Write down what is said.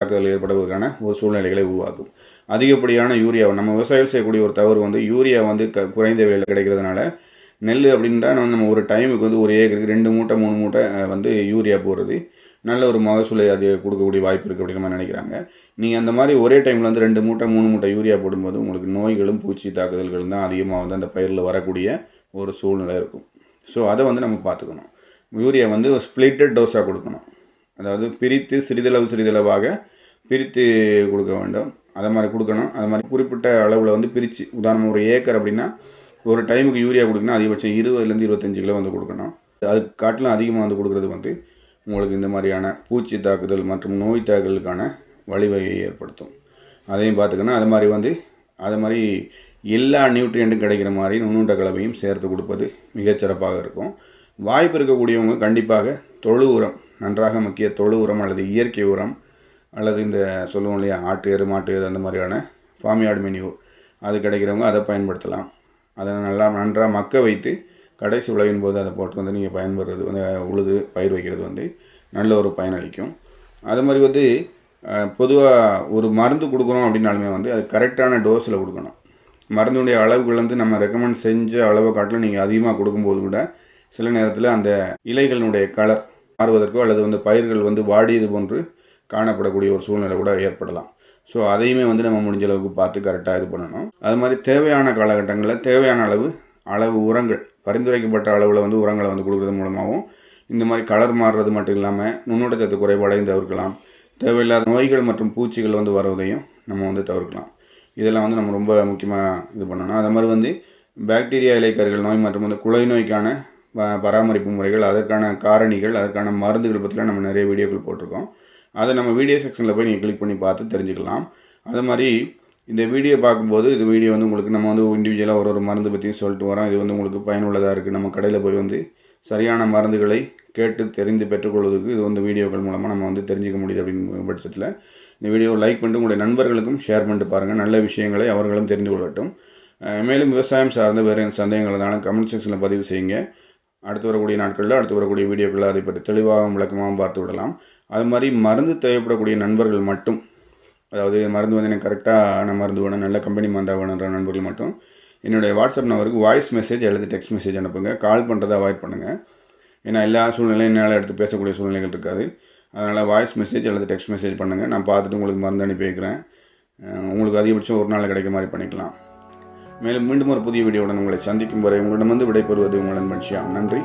தாக்குதல் ஏற்படுவதற்கான ஒரு சூழ்நிலைகளை உருவாக்கும். அதிகப்படியான யூரியா நம்ம விவசாயிகள் செய்யக்கூடிய ஒரு தவறு வந்து யூரியா வந்து குறைந்த விலையில் கிடைக்கிறதுனால நெல் அப்படின்ட்டா நம்ம ஒரு டைமுக்கு வந்து ஒரு ஏக்கருக்கு 2 மூட்டை 3 மூட்டை வந்து யூரியா போடுறது நல்ல ஒரு மகசூலை அது கொடுக்கக்கூடிய வாய்ப்பு இருக்குது அப்படிங்கிற மாதிரி நினைக்கிறாங்க. நீங்கள் அந்த மாதிரி ஒரே டைமில் வந்து 2 மூட்டை 3 மூட்டை யூரியா போடும்போது உங்களுக்கு நோய்களும் பூச்சி தாக்குதல்களும் தான் அதிகமாக வந்து அந்த பயிரில் வரக்கூடிய ஒரு சூழ்நிலை இருக்கும். ஸோ அதை வந்து நம்ம பார்த்துக்கணும். யூரியா வந்து ஸ்ப்ளிட்டட் டோஸாக கொடுக்கணும். அதாவது பிரித்து சிறிதளவாக பிரித்து கொடுக்க வேண்டும். அதை மாதிரி கொடுக்கணும். அது மாதிரி குறிப்பிட்ட அளவில் வந்து பிரித்து உதாரணம் ஒரு ஏக்கர் அப்படின்னா ஒரு டைமுக்கு யூரியா கொடுக்கணும். அதிகபட்சம் 20லேருந்து 25 கிலோ வந்து கொடுக்கணும். அதுக்கு காட்டிலும் அதிகமாக வந்து கொடுக்குறது வந்து உங்களுக்கு இந்த மாதிரியான பூச்சி தாக்குதல் மற்றும் நோய் தாக்குதலுக்கான வழிவகையை ஏற்படுத்தும். அதையும் பார்த்துக்கணும். அது மாதிரி எல்லா நியூட்ரியண்ட்டும் கிடைக்கிற மாதிரி நுண்ணூட்ட கலவையும் சேர்த்து கொடுப்பது மிகச்சிறப்பாக இருக்கும். வாய்ப்பு இருக்கக்கூடியவங்க கண்டிப்பாக தொழு உரம், நன்றாக மக்கிய தொழு உரம் அல்லது இயற்கை உரம் அல்லது இந்த சொல்லுவோம் இல்லையா ஆட்டு எரு மாட்டு எரு அந்த மாதிரியான ஃபார்ம்யார்டு மெனியூர் அது கிடைக்கிறவங்க அதை பயன்படுத்தலாம். அதை நன்றாக மக்க வைத்து கடைசி உழவின் போது அதை போட்டு வந்து நீங்கள் பயன்படுறது வந்து உழுது பயிர் வைக்கிறது வந்து நல்ல ஒரு பயனளிக்கும். அது மாதிரி வந்து பொதுவாக ஒரு மருந்து கொடுக்குறோம் அப்படின்னாலுமே வந்து அது கரெக்டான டோஸில் கொடுக்கணும். மருந்துடைய அளவுகள் வந்து நம்ம ரெக்கமெண்ட் செஞ்ச அளவை காட்டிலும் நீங்கள் அதிகமாக கொடுக்கும்போது கூட சில நேரத்தில் அந்த இலைகளினுடைய கலர் மாறுவதற்கோ அல்லது வந்து பயிர்கள் வந்து வாடியது போன்று காணப்படக்கூடிய ஒரு சூழ்நிலை கூட ஏற்படலாம். ஸோ அதையுமே வந்து நம்ம முடிஞ்ச அளவுக்கு பார்த்து கரெக்டாக இது பண்ணணும். அது மாதிரி தேவையான காலகட்டங்களில் தேவையான அளவு உரங்கள் பரிந்துரைக்கப்பட்ட அளவில் வந்து உரங்களை வந்து கொடுக்குறது மூலமாகவும் இந்த மாதிரி கலர் மாறுறது மட்டும் இல்லாமல் நுண்ணூட்டச்சத்து குறைபாடையும் தவிர்க்கலாம். தேவையில்லாத நோய்கள் மற்றும் பூச்சிகள் வந்து வருவதையும் நம்ம வந்து தவிர்க்கலாம். இதெல்லாம் வந்து நம்ம ரொம்ப முக்கியமாக இது பண்ணணும். அது மாதிரி வந்து பாக்டீரியா இலைக்கருகள் நோய் மற்றும் வந்து குலை நோய்க்கான பராமரிப்பு முறைகள், அதற்கான காரணிகள், அதற்கான மருந்துகள் பற்றிலாம் நம்ம நிறைய வீடியோக்கள் போட்டிருக்கோம். அதை நம்ம வீடியோ செக்ஷனில் போய் நீங்கள் கிளிக் பண்ணி பார்த்து தெரிஞ்சுக்கலாம். அது மாதிரி இந்த வீடியோ பார்க்கும்போது இது வீடியோ வந்து உங்களுக்கு நம்ம வந்து இண்டிவிஜுவலாக ஒரு மருந்து பற்றியும் சொல்லிட்டு வரோம். இது வந்து உங்களுக்கு பயனுள்ளதாக இருக்குது. நம்ம கடையில் போய் வந்து சரியான மருந்துகளை கேட்டு தெரிந்து பெற்றுக்கொள்வதற்கு இது வந்து வீடியோக்கள் மூலமாக நம்ம வந்து தெரிஞ்சிக்க முடியுது அப்படிங்கிற பட்சத்தில் இந்த வீடியோவை லைக் பண்ணிட்டு உங்களுடைய நண்பர்களுக்கும் ஷேர் பண்ணிட்டு பாருங்கள். நல்ல விஷயங்களை அவர்களும் தெரிந்து கொள்ளட்டும். மேலும் விவசாயம் சார்ந்த வேறு சந்தேகங்கள் இருந்தாலும் கமெண்ட் செக்ஷனில் பதிவு செய்யுங்க. அடுத்து வரக்கூடிய வீடியோக்களில் அதை பற்றி தெளிவாகவும் விளக்கமாகவும் பார்த்து விடலாம். அது மாதிரி மருந்து தேவைப்படக்கூடிய நண்பர்கள் மட்டும், அதாவது மருந்து வந்து எனக்கு கரெக்டான மருந்து வேணும், நல்ல கம்பெனி மருந்தாக வேணுன்ற நண்பர்கள் மட்டும் என்னுடைய வாட்ஸ்அப் நம்பருக்கு வாய்ஸ் மெசேஜ் அல்லது டெக்ஸ்ட் மெசேஜ் அனுப்புங்க. கால் பண்ணுறதை அவாய்ட் பண்ணுங்கள். ஏன்னா எல்லா சூழ்நிலையும் என்னால் எடுத்து பேசக்கூடிய சூழ்நிலைகள் இருக்காது. அதனால் வாய்ஸ் மெசேஜ் அல்லது டெக்ஸ்ட் மெசேஜ் பண்ணுங்கள். நான் பார்த்துட்டு உங்களுக்கு மருந்து அனுப்பி வைக்கிறேன். உங்களுக்கு அதிகபட்சம் ஒரு நாள் கிடைக்கிற மாதிரி பண்ணிக்கலாம். மேலும் மீண்டும் ஒரு புதிய வீடியோவுடன் உங்களை சந்திக்கும் வரை உங்களிடம் வந்து விடைபெறுவது உங்கள் நண்பன் ஷியாம். நன்றி.